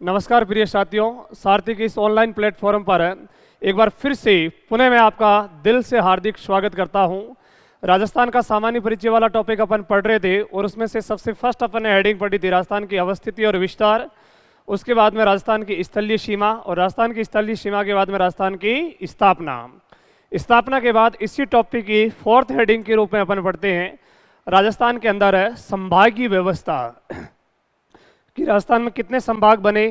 नमस्कार प्रिय साथियों, सारथी के इस ऑनलाइन प्लेटफॉर्म पर एक बार फिर से पुनः मैं आपका दिल से हार्दिक स्वागत करता हूं। राजस्थान का सामान्य परिचय वाला टॉपिक अपन पढ़ रहे थे और उसमें से सबसे फर्स्ट अपन ने हेडिंग पढ़ी थी राजस्थान की अवस्थिति और विस्तार। उसके बाद में राजस्थान की स्थलीय सीमा और राजस्थान की स्थलीय सीमा के बाद में राजस्थान की स्थापना के बाद इसी टॉपिक की फोर्थ हेडिंग के रूप में अपन पढ़ते हैं राजस्थान के अंदर है संभागीय व्यवस्था कि राजस्थान में कितने संभाग बने,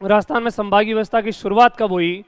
राजस्थान में संभागीय व्यवस्था की शुरुआत कब हुई।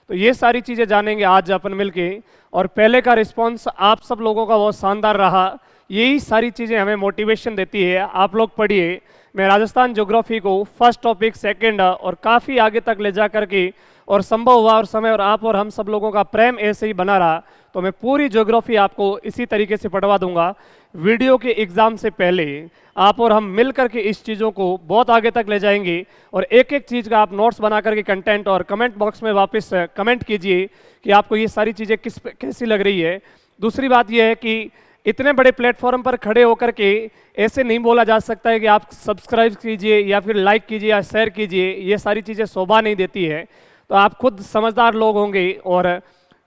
तो ये सारी चीज़ें जानेंगे आज अपन मिलके। और पहले का रिस्पांस आप सब लोगों का बहुत शानदार रहा। यही सारी चीज़ें हमें मोटिवेशन देती है। आप लोग पढ़िए, मैं राजस्थान ज्योग्राफी को फर्स्ट टॉपिक, सेकंड और काफ़ी आगे तक ले जा करके और संभव हुआ और समय और आप और हम सब लोगों का प्रेम ऐसे ही बना रहा तो मैं पूरी ज्योग्राफी आपको इसी तरीके से पढ़वा दूंगा। वीडियो के एग्ज़ाम से पहले आप और हम मिल करके इस चीज़ों को बहुत आगे तक ले जाएंगे और एक एक चीज़ का आप नोट्स बना करके कंटेंट और कमेंट बॉक्स में वापस कमेंट कीजिए कि आपको ये सारी चीज़ें कैसी लग रही है। दूसरी बात यह है कि इतने बड़े प्लेटफॉर्म पर खड़े होकर के ऐसे नहीं बोला जा सकता है कि आप सब्सक्राइब कीजिए या फिर लाइक कीजिए या शेयर कीजिए। ये सारी चीज़ें शोभा नहीं देती है। तो आप खुद समझदार लोग होंगे और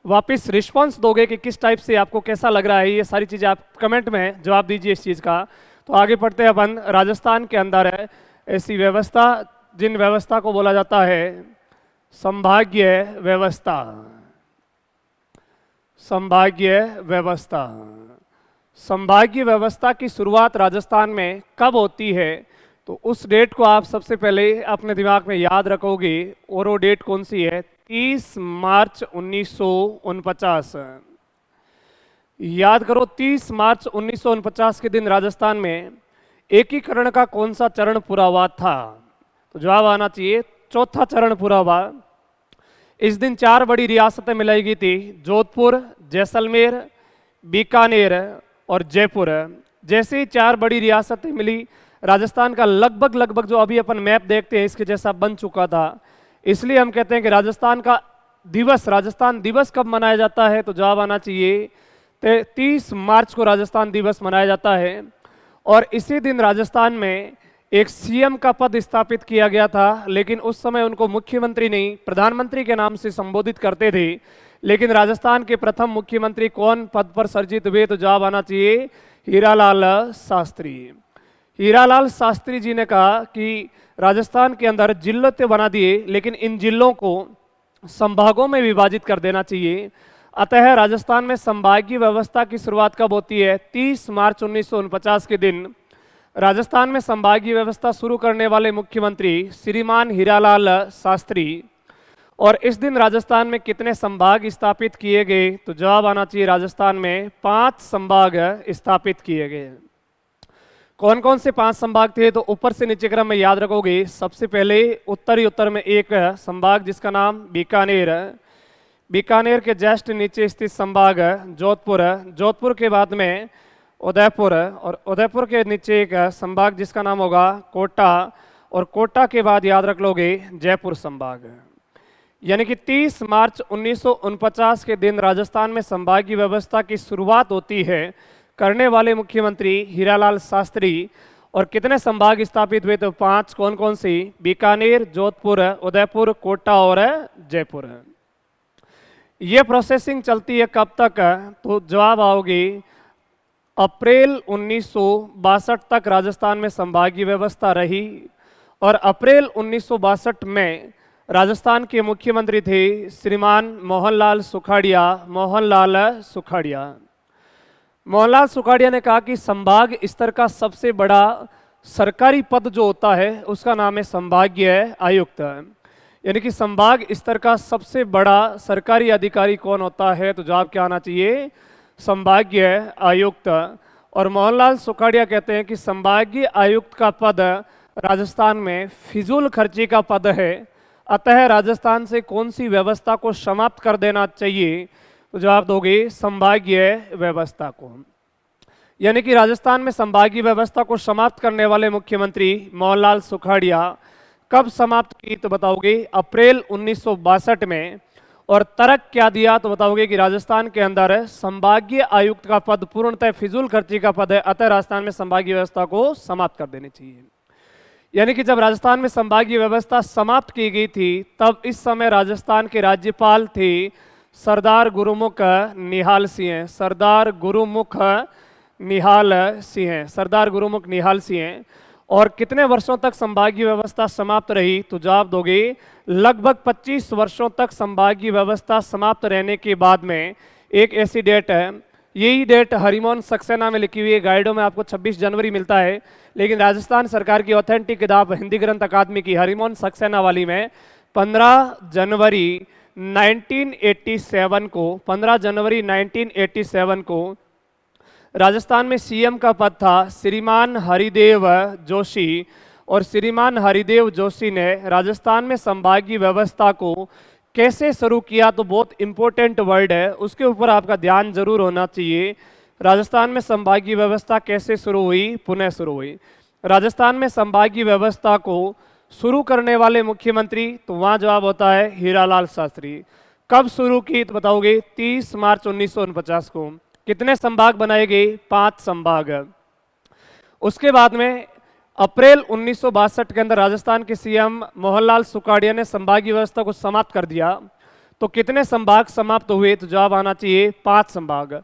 वापस रिस्पांस दोगे कि किस टाइप से आपको कैसा लग रहा है। ये सारी चीज़ें आप कमेंट में जवाब दीजिए इस चीज़ का। तो आगे पढ़ते हैं अपन। राजस्थान के अंदर है ऐसी व्यवस्था जिन व्यवस्था को बोला जाता है संभागीय व्यवस्था। संभागीय व्यवस्था, संभागीय व्यवस्था की शुरुआत राजस्थान में कब होती है तो उस डेट को आप सबसे पहले अपने दिमाग में याद रखोगे और वो डेट कौन सी है? 30 मार्च 1949। याद करो, 30 मार्च 1949 के दिन राजस्थान में एकीकरण का कौन सा चरण पूरा हुआ था? तो जवाब आना चाहिए चौथा चरण पूरा हुआ। इस दिन 4 बड़ी रियासतें मिलाई गई थी, जोधपुर, जैसलमेर, बीकानेर और जयपुर। जैसे ही 4 बड़ी रियासतें मिली, राजस्थान का लगभग जो अभी अपन मैप देखते हैं इसके जैसा बन चुका था। इसलिए हम कहते हैं कि राजस्थान दिवस कब मनाया जाता है? तो जवाब आना चाहिए 30 मार्च को राजस्थान दिवस मनाया जाता है। और इसी दिन राजस्थान में एक सीएम का पद स्थापित किया गया था, लेकिन उस समय उनको मुख्यमंत्री नहीं प्रधानमंत्री के नाम से संबोधित करते थे। लेकिन राजस्थान के प्रथम मुख्यमंत्री कौन पद पर सर्जित हुए? तो जवाब आना चाहिए हीरालाल शास्त्री। हीरालाल शास्त्री जी ने कहा कि राजस्थान के अंदर जिलों तो बना दिए, लेकिन इन जिलों को संभागों में विभाजित कर देना चाहिए। अतः राजस्थान में संभागीय व्यवस्था की शुरुआत कब होती है? 30 मार्च 1949 के दिन राजस्थान में संभागीय व्यवस्था शुरू करने वाले मुख्यमंत्री श्रीमान हीरालाल शास्त्री। और इस दिन राजस्थान में कितने संभाग स्थापित किए गए? तो जवाब आना चाहिए राजस्थान में 5 संभाग स्थापित किए गए। कौन कौन से 5 संभाग थे? तो ऊपर से नीचे क्रम में याद रखोगे। सबसे पहले उत्तर में एक संभाग जिसका नाम बीकानेर है। बीकानेर के जस्ट नीचे स्थित संभाग जोधपुर है। जोधपुर के बाद में उदयपुर और उदयपुर के नीचे एक संभाग जिसका नाम होगा कोटा और कोटा के बाद याद रख लोगे जयपुर संभाग। यानी कि 30 मार्च 1949 के दिन राजस्थान में संभागीय व्यवस्था की शुरुआत होती है। करने वाले मुख्यमंत्री हीरालाल शास्त्री। और कितने संभाग स्थापित हुए? तो 5। कौन कौन सी? बीकानेर, जोधपुर, उदयपुर, कोटा और जयपुर। ये प्रोसेसिंग चलती है कब तक? तो जवाब आओगे अप्रैल 1962 तक राजस्थान में संभागीय व्यवस्था रही। और अप्रैल 1962 में राजस्थान के मुख्यमंत्री थे श्रीमान मोहनलाल सुखाड़िया ने कहा कि संभाग स्तर का सबसे बड़ा सरकारी पद जो होता है उसका नाम है संभागीय आयुक्त। यानी कि संभाग स्तर का सबसे बड़ा सरकारी अधिकारी कौन होता है? तो जवाब क्या आना चाहिए? संभागीय आयुक्त। और मोहनलाल सुखाड़िया कहते हैं कि संभागीय आयुक्त का पद राजस्थान में फिजूल खर्ची का पद है। अतः राजस्थान से कौन सी व्यवस्था को समाप्त कर देना चाहिए? तो जवाब दोगे संभागीय व्यवस्था को। यानी कि राजस्थान में संभागीय व्यवस्था को समाप्त करने वाले मुख्यमंत्री मोहनलाल सुखाड़िया कब समाप्त की? तो बताओगे अप्रैल 1962 में। और तर्क क्या दिया? तो बताओगे कि राजस्थान के अंदर संभागीय आयुक्त का पद पूर्णतः फिजूल खर्ची का पद है, अतः राजस्थान में संभागीय व्यवस्था को समाप्त कर देनी चाहिए। यानी कि जब राजस्थान में संभागीय व्यवस्था समाप्त की गई थी तब इस समय राजस्थान के राज्यपाल थे सरदार गुरुमुख निहाल सिंह। सरदार गुरुमुख निहाल सिंह, सरदार गुरुमुख निहाल सिंह। और कितने वर्षों तक संभागीय व्यवस्था समाप्त रही? तो जवाब दोगे लगभग 25 वर्षों तक संभागीय व्यवस्था समाप्त रहने के बाद में एक ऐसी डेट है, यही डेट हरिमोहन सक्सेना में लिखी हुई है, गाइडों में आपको 26 जनवरी मिलता है, लेकिन राजस्थान सरकार की ऑथेंटिक किताब हिंदी ग्रंथ अकादमी की हरिमोहन सक्सेना वाली में 15 जनवरी 1987 को 15 जनवरी 1987 को राजस्थान में सीएम का पद था श्रीमान हरिदेव जोशी। और श्रीमान हरिदेव जोशी ने राजस्थान में संभागीय व्यवस्था को कैसे शुरू किया? तो बहुत इंपॉर्टेंट वर्ड है, उसके ऊपर आपका ध्यान जरूर होना चाहिए। राजस्थान में संभागीय व्यवस्था कैसे शुरू हुई? पुनः शुरू हुई। राजस्थान में संभागीय व्यवस्था को शुरू करने वाले मुख्यमंत्री, तो वहां जवाब होता है हीरालाल शास्त्री। कब शुरू की? तो बताओगे 30 मार्च 1949 को। कितने संभाग बनाए गए? 5 संभाग। उसके बाद में अप्रैल 1962 के अंदर राजस्थान के सीएम मोहनलाल सुखाड़िया ने संभागीय व्यवस्था को समाप्त कर दिया। तो कितने संभाग समाप्त हुए? तो जवाब आना चाहिए 5 संभाग।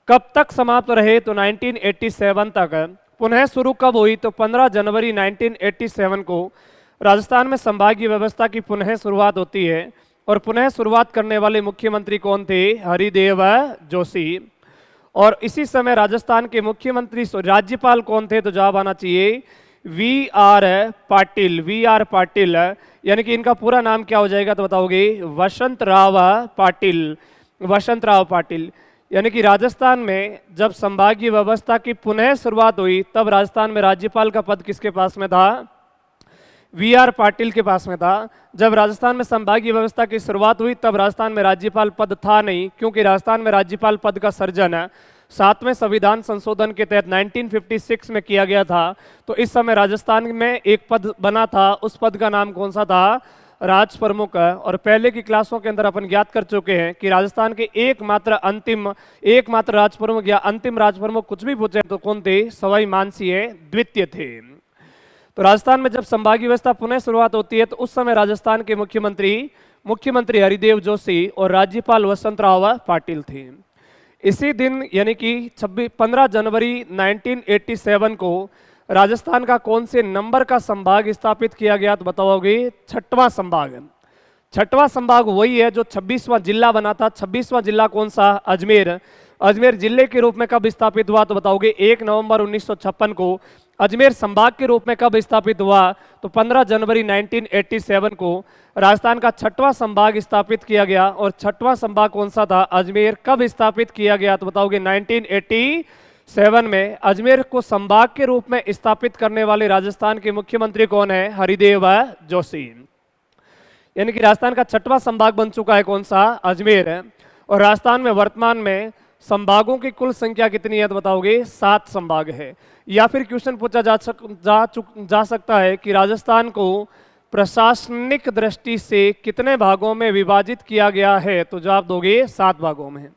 कब तक समाप्त रहे? तो 1987 तक। पुनः शुरू कब हुई? तो 15 जनवरी 1987 को राजस्थान में संभागीय व्यवस्था की पुनः शुरुआत होती है। और पुनः शुरुआत करने वाले मुख्यमंत्री कौन थे? हरिदेव जोशी। और इसी समय राजस्थान के मुख्यमंत्री राज्यपाल कौन थे? तो जवाब आना चाहिए V R Patil. V R Patil, यानी कि इनका पूरा नाम क्या हो जाएगा? तो बताओगे वसंत राव पाटिल। वसंत राव पाटिल। यानी कि राजस्थान में जब संभागीय व्यवस्था की पुनः शुरुआत हुई तब राजस्थान में राज्यपाल का पद किसके पास में था? वी आर पाटिल के पास में था। जब राजस्थान में संभागीय व्यवस्था की शुरुआत हुई तब राजस्थान में राज्यपाल पद था नहीं, क्योंकि राजस्थान में राज्यपाल पद का सर्जन 7वें संविधान संशोधन के तहत 1956 में किया गया था। तो इस समय राजस्थान में एक पद बना था, उस पद का नाम कौन सा था? राज प्रमुख। और पहले की क्लासों के अंदर अपन ज्ञात कर चुके हैं कि राजस्थान के एकमात्र राज प्रमुख या अंतिम राज प्रमुख कुछ भी पूछे तो कौन थे? सवाई मानसिंह द्वितीय थे। तो राजस्थान में जब संभागीय व्यवस्था पुनः शुरुआत होती है तो उस समय राजस्थान के मुख्यमंत्री हरिदेव जोशी और राज्यपाल वसंत राव पाटिल थे। इसी दिन यानी कि 15 जनवरी 1987 को राजस्थान का कौन से नंबर का संभाग स्थापित किया गया? तो बताओगे 6वां संभाग। 6वां संभाग वही है जो 26वां जिला बना था। 26वां जिला कौन सा? अजमेर। अजमेर जिले के रूप में कब स्थापित हुआ? तो बताओगे 1 नवंबर 1956 को। अजमेर संभाग के रूप में कब स्थापित हुआ? तो 15 जनवरी 1987 को राजस्थान का 6वां संभाग स्थापित किया गया। और 6वां संभाग कौन सा था? अजमेर। कब स्थापित किया गया? तो बताओगे 1987 में। अजमेर को संभाग के रूप में स्थापित करने वाले राजस्थान के मुख्यमंत्री कौन है? हरिदेव जोशी। यानी कि राजस्थान का 6वां संभाग बन चुका है कौन सा? अजमेर है। और राजस्थान में वर्तमान में संभागों की कुल संख्या कितनी है? तो बताओगे 7 संभाग है। या फिर क्वेश्चन पूछा जा सकता है कि राजस्थान को प्रशासनिक दृष्टि से कितने भागों में विभाजित किया गया है? तो जवाब दोगे 7 भागों में।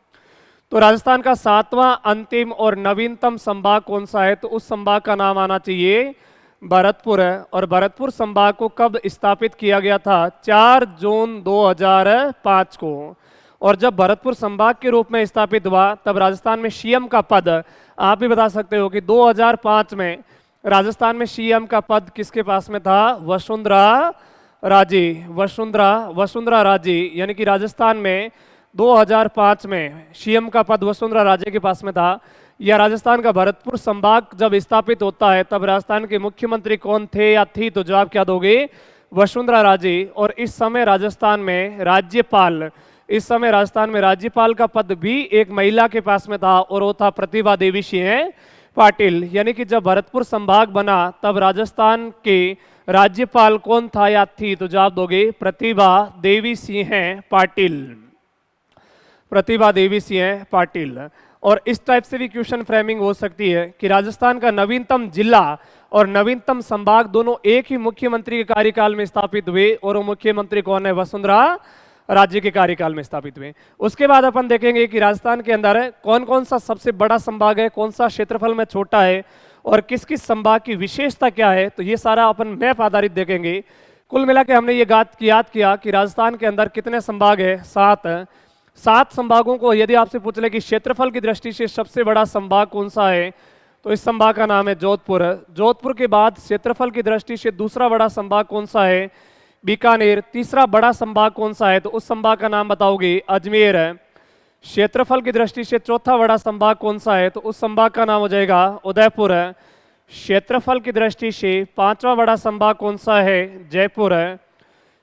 तो राजस्थान का 7वां अंतिम और नवीनतम संभाग कौन सा है? तो उस संभाग का नाम आना चाहिए भरतपुर है। और भरतपुर संभाग को कब स्थापित किया गया था? 4 जून 2005 को। और जब भरतपुर संभाग के रूप में स्थापित हुआ तब राजस्थान में सीएम का पद, आप भी बता सकते हो कि 2005 में राजस्थान में सीएम का पद किसके पास में था? वसुंधरा राजे। वसुंधरा राजे। यानी कि राजस्थान में 2005 में सीएम का पद वसुंधरा राजे के पास में था। या राजस्थान का भरतपुर संभाग जब स्थापित होता है तब राजस्थान के मुख्यमंत्री कौन थे या थी? तो जवाब क्या दोगे? वसुंधरा राजे। और इस समय राजस्थान में राज्यपाल का पद भी एक महिला के पास में था और वो था प्रतिभा देवी सिंह पाटिल। यानी कि जब भरतपुर संभाग बना तब राजस्थान के राज्यपाल कौन था या थी? तो जवाब दोगे प्रतिभा देवी सिंह पाटिल। प्रतिभा देवी सिंह पाटिल। और इस टाइप से भी क्वेश्चन फ्रेमिंग हो सकती है कि राजस्थान का नवीनतम जिला और नवीनतम संभाग दोनों एक ही मुख्यमंत्री के कार्यकाल में स्थापित हुए और वो मुख्यमंत्री कौन है? वसुंधरा राज्य के कार्यकाल में स्थापित हुए। उसके बाद अपन देखेंगे कि राजस्थान के अंदर कौन कौन सा सबसे बड़ा संभाग है, कौन सा क्षेत्रफल में छोटा है और किस किस संभाग की विशेषता क्या है, तो ये सारा अपन मैप आधारित देखेंगे। कुल मिला के हमने ये याद किया कि राजस्थान के अंदर कितने संभाग है, 7 है। 7 संभागों को यदि आपसे पूछ ले कि क्षेत्रफल की दृष्टि से सबसे बड़ा संभाग कौन सा है, तो इस संभाग का नाम है जोधपुर। जोधपुर के बाद क्षेत्रफल की दृष्टि से दूसरा बड़ा संभाग कौन सा है, बीकानेर। तीसरा बड़ा संभाग कौन सा है, तो उस संभाग का नाम बताओगे, अजमेर है। क्षेत्रफल की दृष्टि से चौथा बड़ा संभाग कौन सा है, तो उस संभाग का नाम हो जाएगा उदयपुर है। क्षेत्रफल की दृष्टि से 5वां बड़ा संभाग कौन सा है, जयपुर है।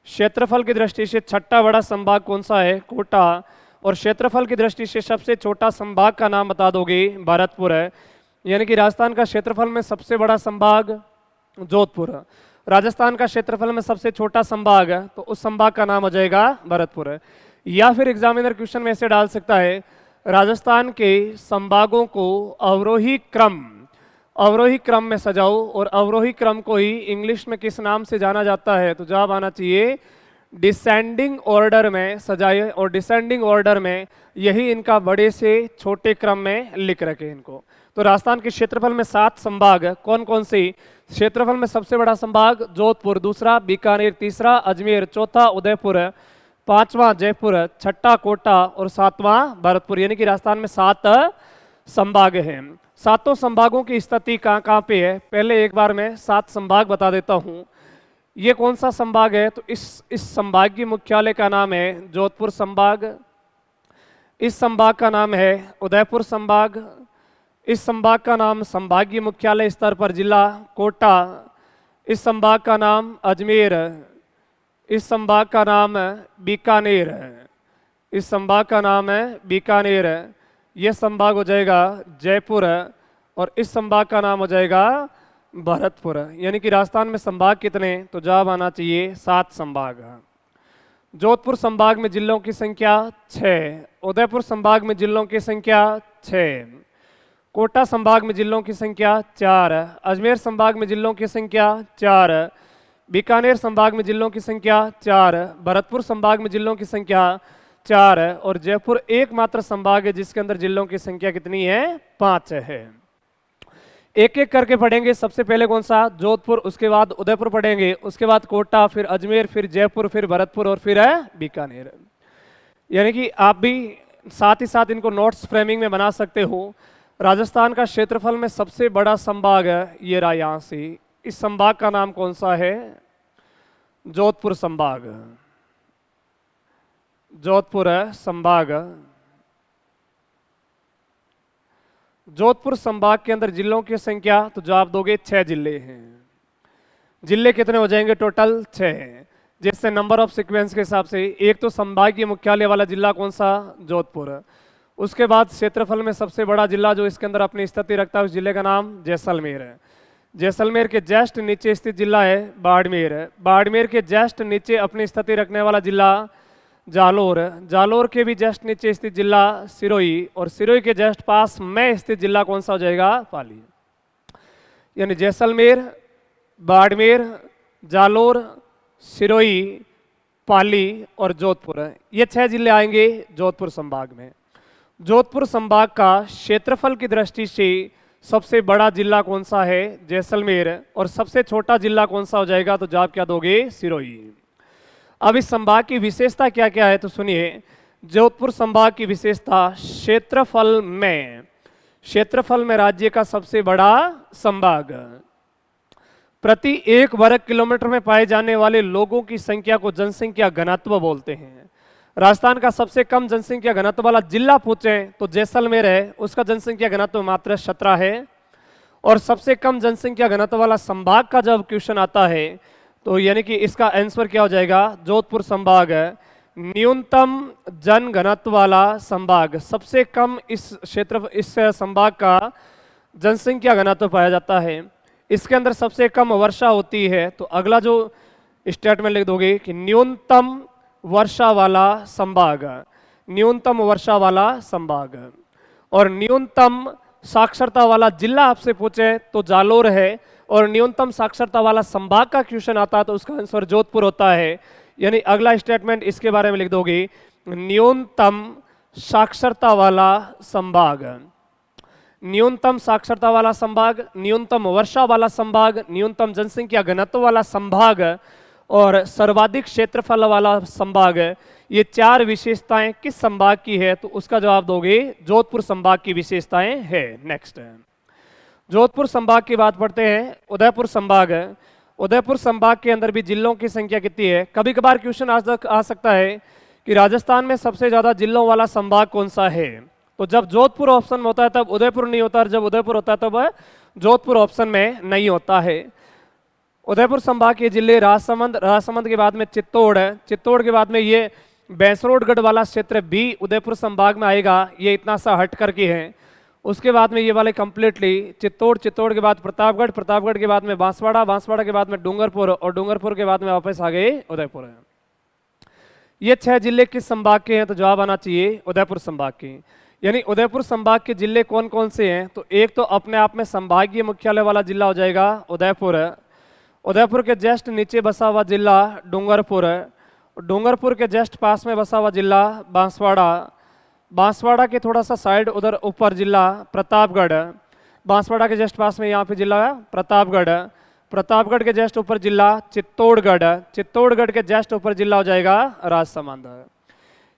क्षेत्रफल की दृष्टि से 6ठा बड़ा संभाग कौन सा है, कोटा। और क्षेत्रफल की दृष्टि से सबसे छोटा संभाग का नाम बता दोगे, भरतपुर है। यानी कि राजस्थान का क्षेत्रफल में सबसे बड़ा संभाग जोधपुर है, राजस्थान का क्षेत्रफल में सबसे छोटा संभाग है, तो उस संभाग का नाम हो जाएगा भरतपुर है। या फिर एग्जामिनर क्वेश्चन में ऐसे डाल सकता है, राजस्थान के संभागों को अवरोही क्रम में सजाओ, और अवरोही क्रम को ही इंग्लिश में किस नाम से जाना जाता है, तो जवाब आना चाहिए डिसेंडिंग ऑर्डर में सजाए। और डिसेंडिंग ऑर्डर में यही इनका बड़े से छोटे क्रम में लिख रखे इनको। तो राजस्थान के क्षेत्रफल में 7 संभाग है, कौन कौन से? क्षेत्रफल में सबसे बड़ा संभाग जोधपुर, दूसरा बीकानेर, तीसरा अजमेर, चौथा उदयपुर है, 5वां जयपुर है, 6ठा कोटा और 7वां भरतपुर। यानी कि राजस्थान में 7 संभाग हैं। 7 संभागों की स्थिति कहाँ कहाँ पे है, पहले एक बार मैं 7 संभाग बता देता हूँ। ये कौन सा संभाग है, तो इस संभाग की मुख्यालय का नाम है जोधपुर संभाग। इस संभाग का नाम है उदयपुर संभाग। इस संभाग का नाम संभागीय मुख्यालय स्तर पर जिला कोटा। इस संभाग का नाम अजमेर। इस संभाग का नाम बीकानेर है। इस संभाग का नाम है बीकानेर है। यह संभाग हो जाएगा जयपुर है, और इस संभाग का नाम हो जाएगा भरतपुर है। यानी कि राजस्थान में संभाग कितने, तो जवाब आना चाहिए 7 संभाग। जोधपुर संभाग में जिलों की संख्या 6, उदयपुर संभाग में जिलों की संख्या 6, कोटा संभाग में जिलों की संख्या 4, अजमेर संभाग में जिलों की संख्या 4, बीकानेर संभाग में जिलों की संख्या 4, भरतपुर संभाग में जिलों की संख्या 4 है, और जयपुर एकमात्र संभाग है जिसके अंदर जिलों की संख्या कितनी है, 5 है। एक एक करके पढ़ेंगे। सबसे पहले कौन सा, जोधपुर, उसके बाद उदयपुर पढ़ेंगे, उसके बाद कोटा, फिर अजमेर, फिर जयपुर, फिर भरतपुर और फिर है बीकानेर। यानी कि आप भी साथ ही साथ इनको नोट्स फ्रेमिंग में बना सकते हो। राजस्थान का क्षेत्रफल में सबसे बड़ा संभाग है ये रहा यहाँ से। इस संभाग का नाम कौन सा है, जोधपुर संभाग। जोधपुर है संभाग। जोधपुर संभाग के अंदर जिलों की संख्या, तो जवाब दोगे 6 जिले हैं। जिले कितने हो जाएंगे टोटल, 6। जैसे नंबर ऑफ सीक्वेंस के हिसाब से, एक तो संभागीय मुख्यालय वाला जिला कौन सा, जोधपुर। उसके बाद क्षेत्रफल में सबसे बड़ा जिला जो इसके अंदर अपनी स्थिति रखता है, उस जिले का नाम जैसलमेर है। जैसलमेर के जस्ट नीचे स्थित जिला है बाड़मेर है। बाड़मेर के जस्ट नीचे अपनी स्थिति रखने वाला जिला जालोर। जालोर के भी जस्ट नीचे स्थित जिला सिरोही, और सिरोही के जस्ट पास में स्थित जिला कौन सा हो जाएगा, पाली। यानी जैसलमेर, बाड़मेर, जालोर, सिरोही, पाली और जोधपुर, ये 6 जिले आएंगे जोधपुर संभाग में। जोधपुर संभाग का क्षेत्रफल की दृष्टि से सबसे बड़ा जिला कौन सा है, जैसलमेर, और सबसे छोटा जिला कौन सा हो जाएगा, तो जवाब क्या दोगे, सिरोही। अब इस संभाग की विशेषता क्या क्या है, तो सुनिए। जोधपुर संभाग की विशेषता, क्षेत्रफल में राज्य का सबसे बड़ा संभाग। प्रति 1 वर्ग किलोमीटर में पाए जाने वाले लोगों की संख्या को जनसंख्या घनत्व बोलते हैं। राजस्थान का सबसे कम जनसंख्या घनत्व वाला जिला पूछे तो जैसलमेर है, उसका जनसंख्या घनत्व मात्र 17 है। और सबसे कम जनसंख्या घनत्व वाला संभाग का जब क्वेश्चन आता है, तो यानी कि इसका आंसर क्या हो जाएगा, जोधपुर संभाग है। न्यूनतम जन घनत्व वाला संभाग, सबसे कम इस संभाग का जनसंख्या घनत्व पाया जाता है। इसके अंदर सबसे कम वर्षा होती है, तो अगला जो स्टेटमेंट लिख दोगे कि न्यूनतम वर्षा वाला संभाग, न्यूनतम वर्षा वाला संभाग। और न्यूनतम साक्षरता वाला जिला आपसे पूछे तो जालोर है, और न्यूनतम साक्षरता वाला संभाग का क्वेश्चन आता है तो उसका आंसर जोधपुर होता है। यानी अगला स्टेटमेंट इसके बारे में लिख दोगे, न्यूनतम साक्षरता वाला संभाग। न्यूनतम साक्षरता वाला संभाग, न्यूनतम वर्षा वाला संभाग, न्यूनतम जनसंख्या घनत्व वाला संभाग और सर्वाधिक क्षेत्रफल वाला संभाग। ये चार विशेषताएं किस संभाग की है? तो उसका जवाब दोगे जोधपुर संभाग की विशेषताएं है। नेक्स्ट, जोधपुर संभाग की बात पढ़ते हैं। उदयपुर संभाग, उदयपुर संभाग के अंदर भी जिलों की संख्या कितनी है? कभी कभार क्वेश्चन आ सकता है कि राजस्थान में सबसे ज्यादा जिलों वाला संभाग कौन सा है? तो जब जोधपुर ऑप्शन में होता है तब उदयपुर नहीं होता, और जब उदयपुर होता है तब जोधपुर ऑप्शन में नहीं होता है। उदयपुर संभाग के जिले राजसमंद, राजसमंद के बाद में चित्तौड़ है, चित्तौड़ के बाद में ये बैंसरोडगढ़ वाला क्षेत्र भी उदयपुर संभाग में आएगा, ये इतना सा हट करके है। उसके बाद में ये वाले कंप्लीटली चित्तौड़, चित्तौड़ के बाद प्रतापगढ़, प्रतापगढ़ के बाद में बांसवाड़ा, बांसवाड़ा के बाद में डूंगरपुर और डूंगरपुर के बाद में वापस आ गए उदयपुर है। ये 6 जिले किस संभाग के हैं? तो जवाब आना चाहिए उदयपुर संभाग के। यानी उदयपुर संभाग के जिले कौन कौन से हैं? तो एक तो अपने आप में संभागीय मुख्यालय वाला जिला हो जाएगा उदयपुर। उदयपुर के जस्ट नीचे बसा हुआ जिला डूंगरपुर, डूंगरपुर के जस्ट पास में बसा हुआ जिला बांसवाड़ा, बांसवाड़ा के थोड़ा सा साइड उधर ऊपर जिला प्रतापगढ़, बांसवाड़ा के जस्ट पास में यहाँ पे जिला प्रतापगढ़, प्रतापगढ़ के जस्ट ऊपर जिला चित्तौड़गढ़, चित्तौड़गढ़ के जस्ट ऊपर जिला हो जाएगा राजसमंद।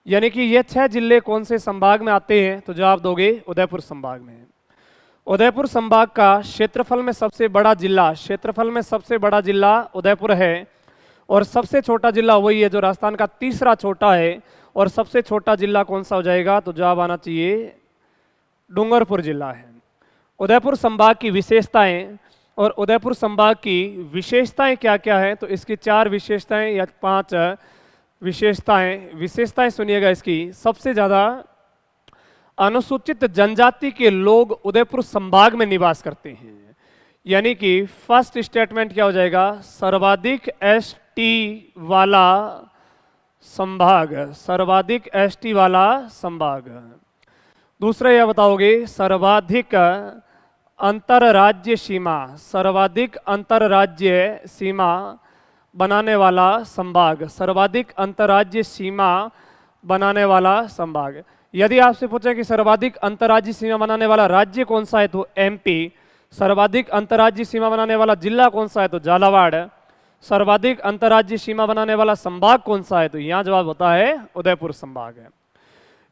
यानी कि ये 6 जिले कौन से संभाग में आते हैं? तो जवाब दोगे उदयपुर संभाग में। उदयपुर संभाग का क्षेत्रफल में सबसे बड़ा जिला, क्षेत्रफल में सबसे बड़ा जिला उदयपुर है, और सबसे छोटा जिला वही है जो राजस्थान का तीसरा छोटा है। और सबसे छोटा जिला कौन सा हो जाएगा? तो जवाब आना चाहिए डूंगरपुर जिला है। उदयपुर संभाग की विशेषताएं, और उदयपुर संभाग की विशेषताएं क्या क्या है? तो इसकी 4 विशेषताएं या 5 विशेषताएं सुनिएगा इसकी। सबसे ज्यादा अनुसूचित जनजाति के लोग उदयपुर संभाग में निवास करते हैं। यानी कि फर्स्ट स्टेटमेंट क्या हो जाएगा? सर्वाधिक एसटी वाला संभाग, सर्वाधिक एसटी वाला संभाग। दूसरा यह बताओगे सर्वाधिक अंतरराज्य सीमा, सर्वाधिक अंतरराज्य सीमा बनाने वाला संभाग, सर्वाधिक अंतरराज्य सीमा बनाने वाला संभाग। यदि आपसे पूछे कि सर्वाधिक अंतरराज्य सीमा बनाने वाला राज्य कौन सा है? तो एमपी। सर्वाधिक अंतरराज्य सीमा बनाने वाला जिला कौन सा है? तो झालावाड़। सर्वाधिक अंतरराज्य सीमा बनाने वाला संभाग कौन सा है? तो यहाँ जवाब होता है उदयपुर संभाग है।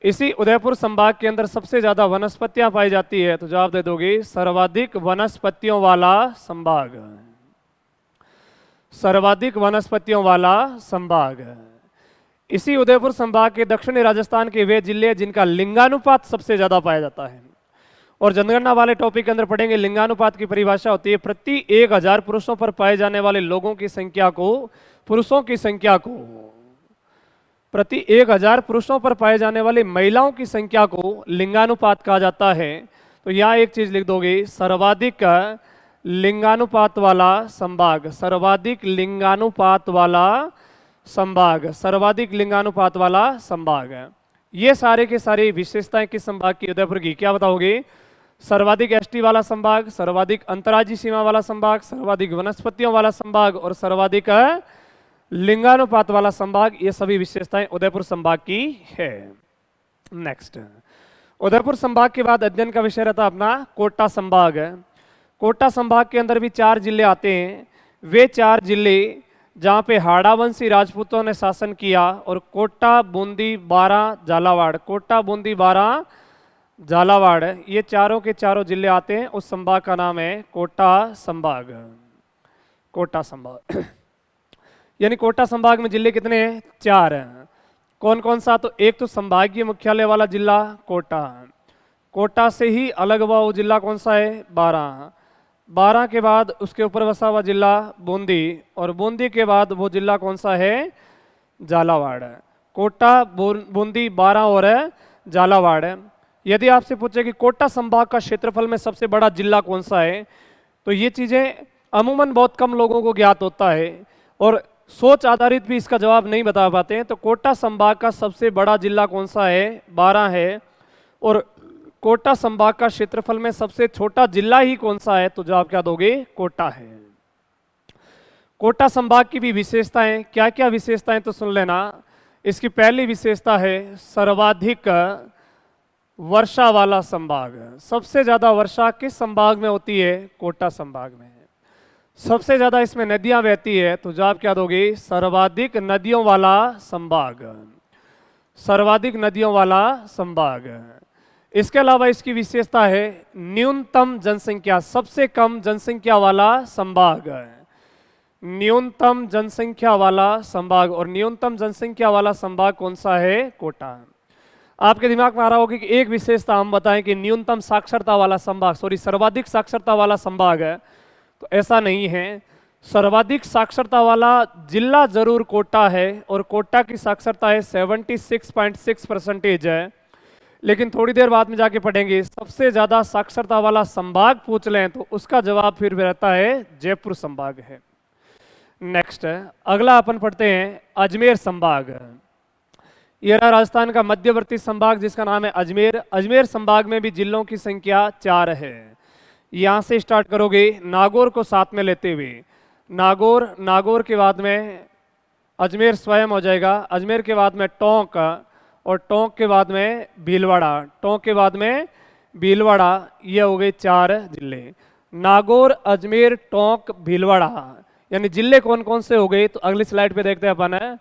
इसी उदयपुर संभाग के अंदर सबसे ज्यादा वनस्पतियां पाई जाती है, तो जवाब दे दोगे सर्वाधिक वनस्पतियों वाला संभाग, सर्वाधिक वनस्पतियों वाला संभाग। इसी उदयपुर संभाग के दक्षिणी राजस्थान के वे जिले जिनका लिंगानुपात सबसे ज्यादा पाया जाता है। और जनगणना वाले टॉपिक के अंदर पढ़ेंगे लिंगानुपात की परिभाषा होती है प्रति 1000 पुरुषों पर पाए जाने वाले लोगों की संख्या को, पुरुषों की संख्या को, प्रति 1000 पुरुषों पर पाए जाने वाली महिलाओं की संख्या को लिंगानुपात कहा जाता है। तो यहाँ एक चीज लिख दोगे सर्वाधिक लिंगानुपात वाला संभाग, सर्वाधिक लिंगानुपात वाला संभाग, सर्वाधिक लिंगानुपात वाला संभाग। ये सारे के सारे विशेषताएं किस संभाग की? उदयपुर की। क्या बताओगे? सर्वाधिक एसटी वाला संभाग, सर्वाधिक अंतरराज्यीय सीमा वाला संभाग, सर्वाधिक वनस्पतियों वाला संभाग और सर्वाधिक लिंगानुपात वाला संभाग। ये सभी विशेषताएं उदयपुर संभाग की है। नेक्स्ट, उदयपुर संभाग के बाद अध्ययन का विषय रहता अपना कोटा संभाग। कोटा संभाग के अंदर भी 4 जिले आते हैं। वे 4 जिले जहाँ पे हाड़ावंशी राजपूतों ने शासन किया, और कोटा, बूंदी, बारां, झालावाड़, कोटा, बूंदी, बारां, झालावाड़, ये चारों के चारों जिले आते हैं। उस संभाग का नाम है कोटा संभाग। कोटा संभाग यानी कोटा संभाग में जिले कितने हैं? 4 हैं। कौन कौन सा? तो एक तो संभागीय मुख्यालय वाला जिला कोटा, कोटा से ही अलग हुआ वो जिला कौन सा है? बारां, बारां के बाद उसके ऊपर बसा हुआ जिला बूंदी, और बूंदी के बाद वो जिला कौन सा है? झालावाड़। कोटा, बूंदी, बारां और झालावाड़। यदि आपसे पूछे कि कोटा संभाग का क्षेत्रफल में सबसे बड़ा जिला कौन सा है, तो ये चीजें अमूमन बहुत कम लोगों को ज्ञात होता है, और सोच आधारित भी इसका जवाब नहीं बता पाते हैं। तो कोटा संभाग का सबसे बड़ा जिला कौन सा है? बारां है। और कोटा संभाग का क्षेत्रफल में सबसे छोटा जिला ही कौन सा है? तो जवाब क्या दोगे? कोटा है। कोटा संभाग की भी विशेषताएं, क्या क्या विशेषताएं तो सुन लेना। इसकी पहली विशेषता है सर्वाधिक वर्षा वाला संभाग। सबसे ज्यादा वर्षा किस संभाग में होती है? कोटा संभाग में। सबसे ज्यादा इसमें नदियां बहती है, तो जवाब क्या दोगे? सर्वाधिक नदियों वाला संभाग। सर्वाधिक नदियों वाला संभाग। इसके अलावा इसकी विशेषता है न्यूनतम जनसंख्या, सबसे कम जनसंख्या वाला संभाग। न्यूनतम जनसंख्या वाला संभाग, और न्यूनतम जनसंख्या वाला संभाग कौन सा है? कोटा। आपके दिमाग में आ रहा होगा कि एक विशेषता हम बताएं कि न्यूनतम साक्षरता वाला संभाग, सॉरी सर्वाधिक साक्षरता वाला संभाग है, तो ऐसा नहीं है। सर्वाधिक साक्षरता वाला जिला जरूर कोटा है, और कोटा की साक्षरता है 76.6% है। लेकिन थोड़ी देर बाद में जाके पढ़ेंगे सबसे ज्यादा साक्षरता वाला संभाग पूछ लें तो उसका जवाब फिर रहता है जयपुर संभाग है। नेक्स्ट अगला अपन पढ़ते हैं अजमेर संभाग। यह रहा राजस्थान का मध्यवर्ती संभाग जिसका नाम है अजमेर। अजमेर संभाग में भी जिलों की संख्या 4 है। यहां से स्टार्ट करोगे नागौर को साथ में लेते हुए, नागौर के बाद में अजमेर स्वयं हो जाएगा, अजमेर के बाद में टोंक, और टोंक के बाद में भीलवाड़ा, टोंक के बाद में भीलवाड़ा। ये हो गए 4 जिले, नागौर, अजमेर, टोंक, भीलवाड़ा। यानी जिले कौन कौन से हो गए? तो अगली स्लाइड पे देखते हैं अपन है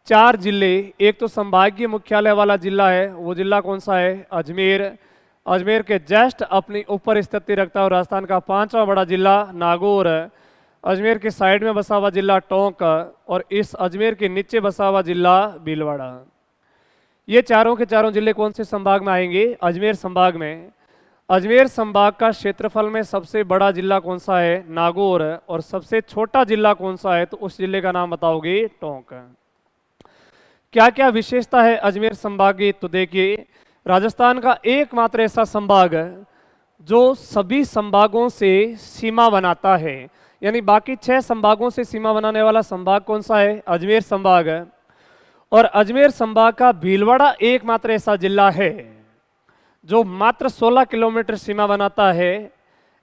4 जिले। एक तो संभागीय मुख्यालय वाला जिला है, वो जिला कौन सा है? अजमेर। अजमेर के जस्ट अपनी ऊपर स्थिति रखता है, और राजस्थान का 5वां बड़ा जिला नागौर। अजमेर के साइड में बसा हुआ जिला टोंक, और इस अजमेर के नीचे बसा हुआ जिला भीलवाड़ा। ये चारों के चारों जिले कौन से संभाग में आएंगे? अजमेर संभाग में। अजमेर संभाग का क्षेत्रफल में सबसे बड़ा जिला कौन सा है? नागौर। और सबसे छोटा जिला कौन सा है? तो उस जिले का नाम बताओगे टोंक। क्या क्या विशेषता है अजमेर संभाग की? तो देखिए राजस्थान का एकमात्र ऐसा संभाग जो सभी संभागों से सीमा बनाता है। यानी बाकी 6 संभागों से सीमा बनाने वाला संभाग कौन सा है? अजमेर संभाग है। और अजमेर संभाग का भीलवाड़ा एकमात्र ऐसा जिला है जो मात्र 16 किलोमीटर सीमा बनाता है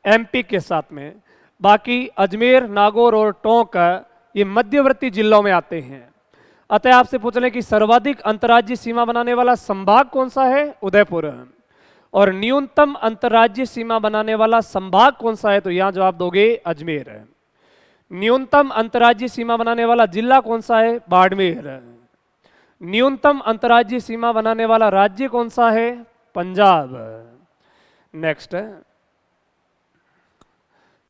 एमपी के साथ में। बाकी अजमेर, नागौर और टोंक ये मध्यवर्ती जिलों में आते हैं। अतः आपसे पूछ लें कि सर्वाधिक अंतर्राज्यीय सीमा बनाने वाला संभाग कौन सा है? उदयपुर। और न्यूनतम अंतर्राज्यीय सीमा बनाने वाला संभाग कौन सा है? तो यहां जवाब दोगे अजमेर। न्यूनतम अंतर्राज्यीय सीमा बनाने वाला जिला कौन सा है? बाड़मेर। न्यूनतम अंतर्राज्यीय सीमा बनाने वाला राज्य कौन सा है? पंजाब। नेक्स्ट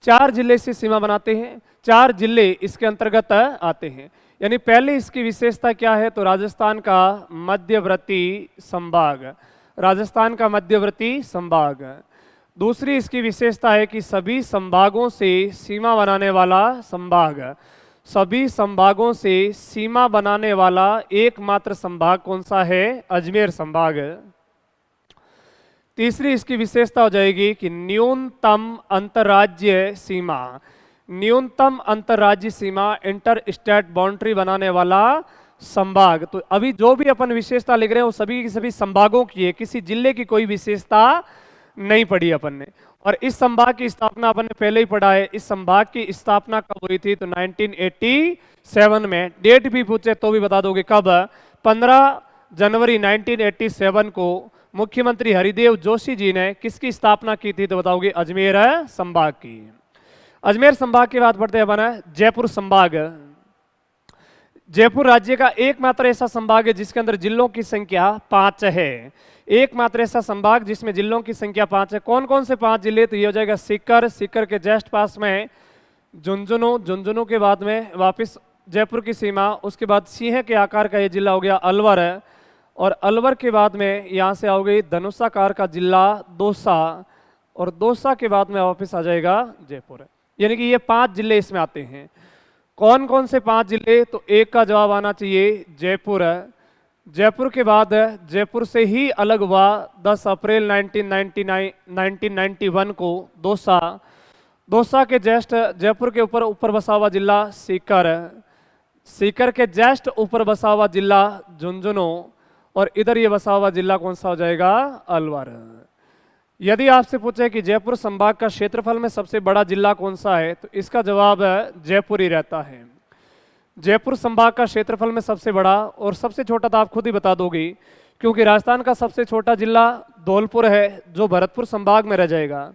4 जिले से सीमा बनाते हैं, 4 जिले इसके अंतर्गत आते हैं। यानी पहले इसकी विशेषता क्या है? तो राजस्थान का मध्यवर्ती संभाग, राजस्थान का मध्यवर्ती संभाग। दूसरी इसकी विशेषता है कि सभी संभागों से सीमा बनाने वाला संभाग, सभी संभागों से सीमा बनाने वाला एकमात्र संभाग कौन सा है? अजमेर संभाग। तीसरी इसकी विशेषता हो जाएगी कि न्यूनतम अंतर्राज्यीय सीमा, न्यूनतम अंतर्राज्यीय सीमा, इंटर स्टेट बाउंड्री बनाने वाला संभाग। तो अभी जो भी अपन विशेषता लिख रहे हैं वो सभी की सभी संभागों की है, किसी जिले की कोई विशेषता नहीं पढ़ी अपन ने। और इस संभाग की स्थापना अपन ने पहले ही पढ़ा है। इस संभाग की स्थापना कब हुई थी? तो 1987 में। डेट भी पूछे तो भी बता दोगे कब? 15 जनवरी 1987 को मुख्यमंत्री हरिदेव जोशी जी ने किसकी स्थापना की थी? तो बताओगे अजमेर संभाग की। अजमेर संभाग की बात पढ़ते हैं अपन जयपुर संभाग। जयपुर राज्य का एकमात्र ऐसा संभाग है जिसके अंदर जिलों की संख्या 5 है। एकमात्र ऐसा संभाग जिसमें जिलों की संख्या 5 है। कौन कौन से 5 जिले? तो ये हो जाएगा सीकर, सीकर के जस्ट पास में झुंझुनू, झुंझुनू के बाद में वापस जयपुर की सीमा, उसके बाद सिंह के आकार का ये जिला हो गया अलवर है, और अलवर के बाद में यहाँ से आओगे धनुषाकार का जिला दौसा, और दौसा के बाद में वापस आ जाएगा जयपुर। यानी कि ये 5 जिले इसमें आते हैं। कौन कौन से 5 जिले? तो एक का जवाब आना चाहिए जयपुर है। जयपुर के बाद जयपुर से ही अलग हुआ 10 अप्रैल 1991 को दौसा। दौसा के जस्ट जयपुर के ऊपर बसा हुआ जिला सीकर, सीकर के जस्ट ऊपर बसा हुआ जिला झुंझुनू, और इधर ये बसा हुआ जिला कौन सा हो जाएगा? अलवर। यदि आपसे पूछे कि जयपुर संभाग का क्षेत्रफल में सबसे बड़ा जिला कौन सा है? तो इसका जवाब जयपुर ही रहता है। जयपुर संभाग का क्षेत्रफल में सबसे बड़ा, और सबसे छोटा तो आप खुद ही बता दोगे, क्योंकि राजस्थान का सबसे छोटा जिला धौलपुर है जो भरतपुर संभाग में रह जाएगा।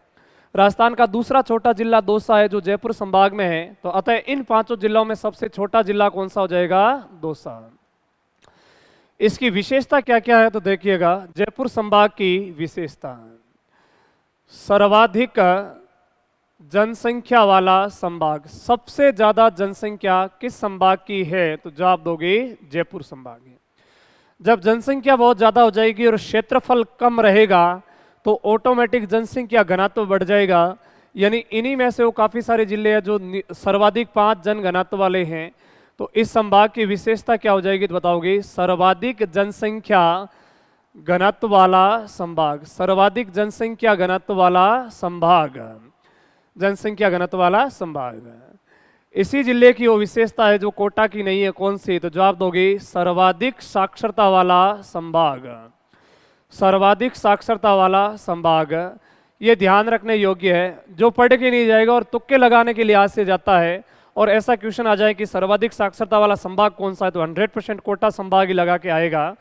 राजस्थान का दूसरा छोटा जिला दौसा है जो जयपुर संभाग में है। तो अतः इन पांचों जिलों में सबसे छोटा जिला कौन सा हो जाएगा? दौसा। इसकी विशेषता क्या क्या है तो देखिएगा। जयपुर संभाग की विशेषता, सर्वाधिक जनसंख्या वाला संभाग। सबसे ज्यादा जनसंख्या किस संभाग की है? तो जवाब दोगे जयपुर संभाग है। जब जनसंख्या बहुत ज्यादा हो जाएगी और क्षेत्रफल कम रहेगा तो ऑटोमेटिक जनसंख्या घनत्व बढ़ जाएगा। यानी इन्हीं में से वो काफी सारे जिले हैं जो सर्वाधिक 5 जन घनत्व वाले हैं। तो इस संभाग की विशेषता क्या हो जाएगी तो बताओगे? सर्वाधिक जनसंख्या घनत्व वाला संभाग। सर्वाधिक जनसंख्या घनत्व वाला संभाग, जनसंख्या घनत्व वाला संभाग। इसी जिले की वो विशेषता है जो कोटा की नहीं है। कौन सी? तो जवाब दोगे सर्वाधिक साक्षरता वाला संभाग। सर्वाधिक साक्षरता वाला संभाग। ये ध्यान रखने योग्य है। जो पढ़ के नहीं जाएगा और तुक्के लगाने के लिहाज से जाता है और ऐसा क्वेश्चन आ जाए कि सर्वाधिक साक्षरता वाला संभाग कौन सा है, तो 100% कोटा संभाग ही लगा के आएगा।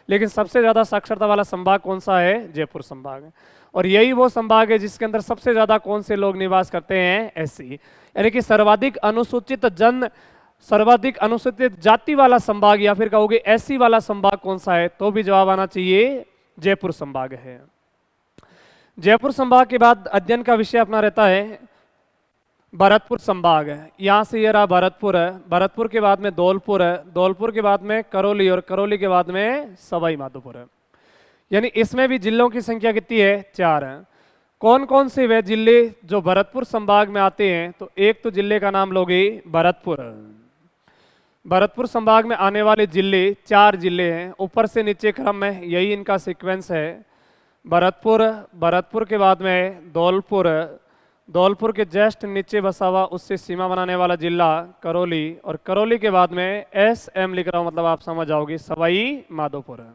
लेकिन सबसे ज्यादा साक्षरता वाला संभाग कौन सा है? जयपुर संभाग। और यही वो संभाग है जिसके अंदर सबसे ज्यादा कौन से लोग निवास करते हैं? एससी। यानी कि सर्वाधिक अनुसूचित जाति वाला संभाग या फिर कहोगे एससी वाला संभाग कौन सा है? तो भी जवाब आना चाहिए जयपुर संभाग है। जयपुर संभाग के बाद अध्ययन का विषय अपना रहता है भरतपुर संभाग है। यहां से ये रहा भरतपुर है। भरतपुर के बाद में धौलपुर है। धौलपुर के बाद में करौली और करौली के बाद में सवाई माधोपुर है। यानी इसमें भी जिलों की संख्या कितनी है? 4 है। कौन कौन से वे जिले जो भरतपुर संभाग में आते हैं? तो एक तो जिले का नाम लोगे भरतपुर। भरतपुर संभाग में आने वाले जिले 4 जिले हैं। ऊपर से नीचे क्रम में यही इनका सीक्वेंस है। भरतपुर, भरतपुर के बाद में धौलपुर, धौलपुर के जस्ट नीचे बसा हुआ उससे सीमा बनाने वाला जिला करौली, और करौली के बाद में SM लिख रहा हूं, मतलब आप समझ जाओगे सवाई माधोपुर।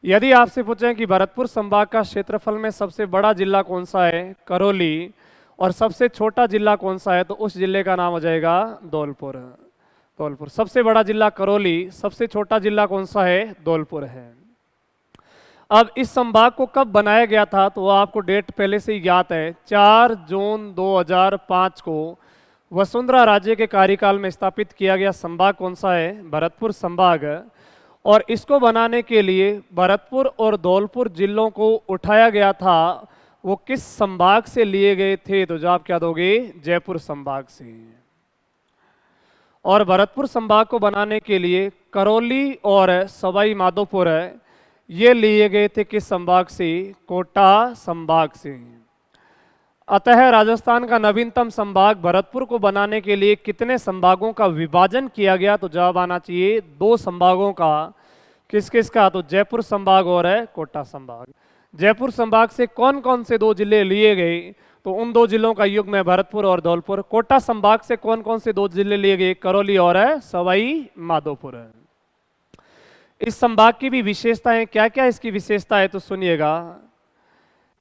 यदि आपसे पूछें कि भरतपुर संभाग का क्षेत्रफल में सबसे बड़ा जिला कौन सा है? करौली। और सबसे छोटा जिला कौन सा है? तो उस जिले का नाम हो जाएगा धौलपुर। धौलपुर। सबसे बड़ा जिला करौली, सबसे छोटा जिला कौन सा है? धौलपुर है। अब इस संभाग को कब बनाया गया था? तो आपको डेट पहले से ही ज्ञात है। 4 जून 2005 को वसुंधरा राज्य के कार्यकाल में स्थापित किया गया संभाग कौन सा है? भरतपुर संभाग। और इसको बनाने के लिए भरतपुर और धौलपुर जिलों को उठाया गया था। वो किस संभाग से लिए गए थे? तो जवाब क्या दोगे? जयपुर संभाग से। और भरतपुर संभाग को बनाने के लिए करौली और सवाई माधोपुर ये लिए गए थे किस संभाग से? कोटा संभाग से। अतः राजस्थान का नवीनतम संभाग भरतपुर को बनाने के लिए कितने संभागों का विभाजन किया गया? तो जवाब आना चाहिए 2 संभागों का। किस किस का? तो जयपुर संभाग और कोटा संभाग। जयपुर संभाग से कौन कौन से 2 जिले लिए गए? तो उन 2 जिलों का युग्म है भरतपुर और धौलपुर। कोटा संभाग से कौन कौन से 2 जिले लिए गए? करौली और सवाई माधोपुर। इस संभाग की भी विशेषताएं क्या क्या इसकी विशेषता है तो सुनिएगा।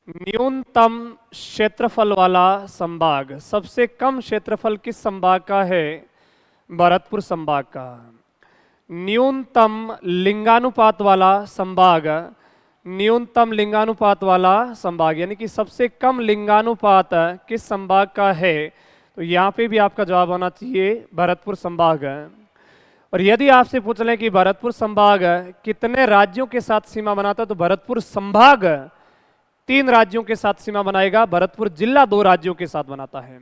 न्यूनतम क्षेत्रफल वाला संभाग। सबसे कम क्षेत्रफल किस संभाग का है? भरतपुर संभाग का। न्यूनतम लिंगानुपात वाला संभाग। न्यूनतम लिंगानुपात वाला संभाग यानी कि सबसे कम लिंगानुपात किस संभाग का है? तो यहाँ पे भी आपका जवाब होना चाहिए भरतपुर संभाग। और यदि आपसे पूछ लें कि भरतपुर संभाग कितने राज्यों के साथ सीमा बनाता है? तो भरतपुर संभाग 3 राज्यों के साथ सीमा बनाएगा। भरतपुर जिला 2 राज्यों के साथ बनाता है।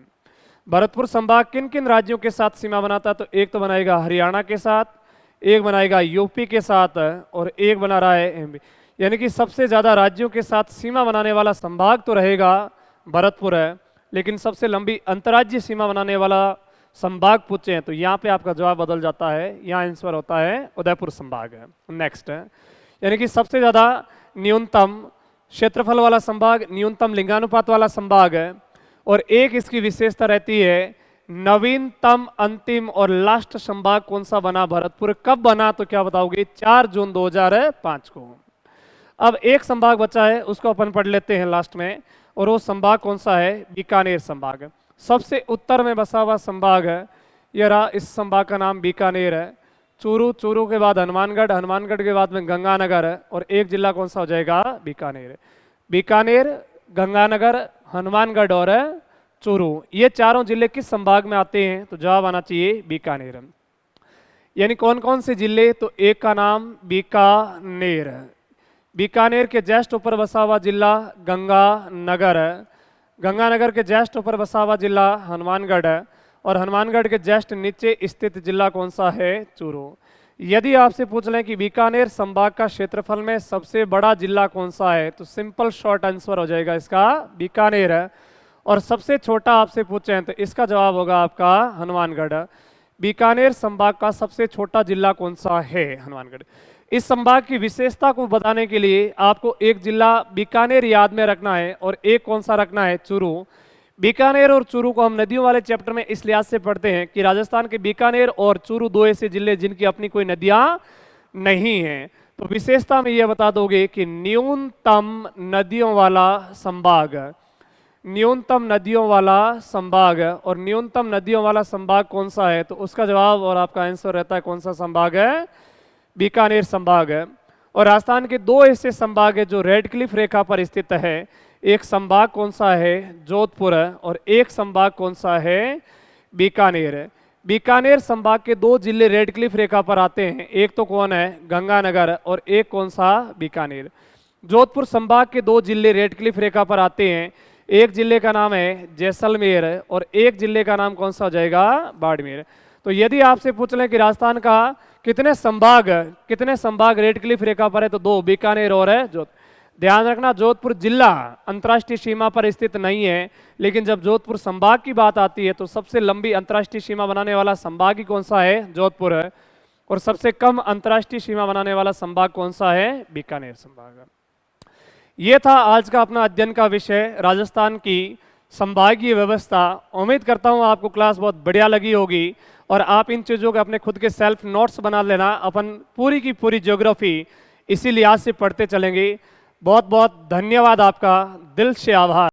भरतपुर संभाग किन किन राज्यों के साथ सीमा बनाता है? तो एक तो बनाएगा हरियाणा के साथ, एक बनाएगा यूपी के साथ, और एक बना रहा है MP। यानी कि सबसे ज्यादा राज्यों के साथ सीमा बनाने वाला संभाग तो रहेगा भरतपुर है, लेकिन सबसे लंबी अंतर्राज्यीय सीमा बनाने वाला संभाग पूछे हैं तो यहाँ पे आपका जवाब बदल जाता है। यहाँ आंसर होता है उदयपुर संभाग है। नेक्स्ट है यानी कि सबसे ज्यादा न्यूनतम क्षेत्रफल वाला संभाग, न्यूनतम लिंगानुपात वाला संभाग है। और एक इसकी विशेषता रहती है नवीनतम अंतिम और लास्ट संभाग कौन सा बना? भरतपुर। कब बना? तो क्या बताओगे? 4 जून 2005 को। अब एक संभाग बचा है उसको अपन पढ़ लेते हैं लास्ट में, और वो संभाग कौन सा है? बीकानेर संभाग। सबसे उत्तर में बसा हुआ संभाग है ये रहा। इस संभाग का नाम बीकानेर है। चूरू, चूरू के बाद हनुमानगढ़, हनुमानगढ़ के बाद में गंगानगर, और एक जिला कौन सा हो जाएगा? बीकानेर। बीकानेर, गंगानगर, हनुमानगढ़ और चूरू, ये चारों जिले किस संभाग में आते हैं? तो जवाब आना चाहिए बीकानेर। यानी कौन कौन से जिले? तो एक का नाम बीकानेर, बीकानेर के जस्ट ऊपर बसा हुआ जिला गंगानगर, गंगानगर के जस्ट ऊपर बसा हुआ जिला हनुमानगढ़, और हनुमानगढ़ के जस्ट नीचे स्थित जिला कौन सा है? चूरू। यदि आपसे पूछ लें कि बीकानेर संभाग का क्षेत्रफल में सबसे बड़ा जिला कौन सा है, तो सिंपल शॉर्ट आंसर हो जाएगा इसका बीकानेर है। और सबसे छोटा आपसे पूछें तो इसका जवाब होगा आपका हनुमानगढ़। बीकानेर संभाग का सबसे छोटा जिला कौन सा है? हनुमानगढ़। इस संभाग की विशेषता को बताने के लिए आपको एक जिला बीकानेर याद में रखना है और एक कौन सा रखना है? चूरू। बीकानेर और चूरू को हम नदियों वाले चैप्टर में इस लिहाज से पढ़ते हैं कि राजस्थान के बीकानेर और चूरू दो ऐसे जिले जिनकी अपनी कोई नदियां नहीं हैं। तो विशेषता में यह बता दोगे कि न्यूनतम नदियों वाला संभाग, न्यूनतम नदियों वाला संभाग, और न्यूनतम नदियों वाला संभाग कौन सा है? तो उसका जवाब और आपका आंसर रहता है कौन सा संभाग है? बीकानेर संभाग है। और राजस्थान के दो ऐसे संभाग है जो रेड क्लिफ रेखा पर स्थित है। एक संभाग कौन सा है? जोधपुर, और एक संभाग कौन सा है? बीकानेर। बीकानेर संभाग के दो जिले रेड क्लिफ रेखा पर आते हैं, एक तो कौन है? गंगानगर, और एक कौन सा? बीकानेर। जोधपुर संभाग के दो जिले रेड क्लिफ रेखा पर आते हैं, एक जिले का नाम है जैसलमेर और एक जिले का नाम कौन सा हो जाएगा? बाड़मेर। तो यदि आपसे पूछ लें कि राजस्थान का कितने संभाग रेड क्लिफ रेखा पर है, तो दो, बीकानेर और जोधपुर। ध्यान रखना जोधपुर जिला अंतर्राष्ट्रीय सीमा पर स्थित नहीं है, लेकिन जब जोधपुर संभाग की बात आती है तो सबसे लंबी अंतर्राष्ट्रीय सीमा बनाने वाला संभाग ही कौन सा है? जोधपुर है। और सबसे कम अंतर्राष्ट्रीय सीमा बनाने वाला संभाग कौन सा है? बीकानेर संभाग। ये था आज का अपना अध्ययन का विषय, राजस्थान की संभागीय व्यवस्था। उम्मीद करता हूँ आपको क्लास बहुत बढ़िया लगी होगी और आप इन चीज़ों के अपने खुद के सेल्फ नोट्स बना लेना। अपन पूरी की पूरी ज्योग्राफी इसी लिहाज से पढ़ते चलेंगे। बहुत बहुत धन्यवाद, आपका दिल से आभार।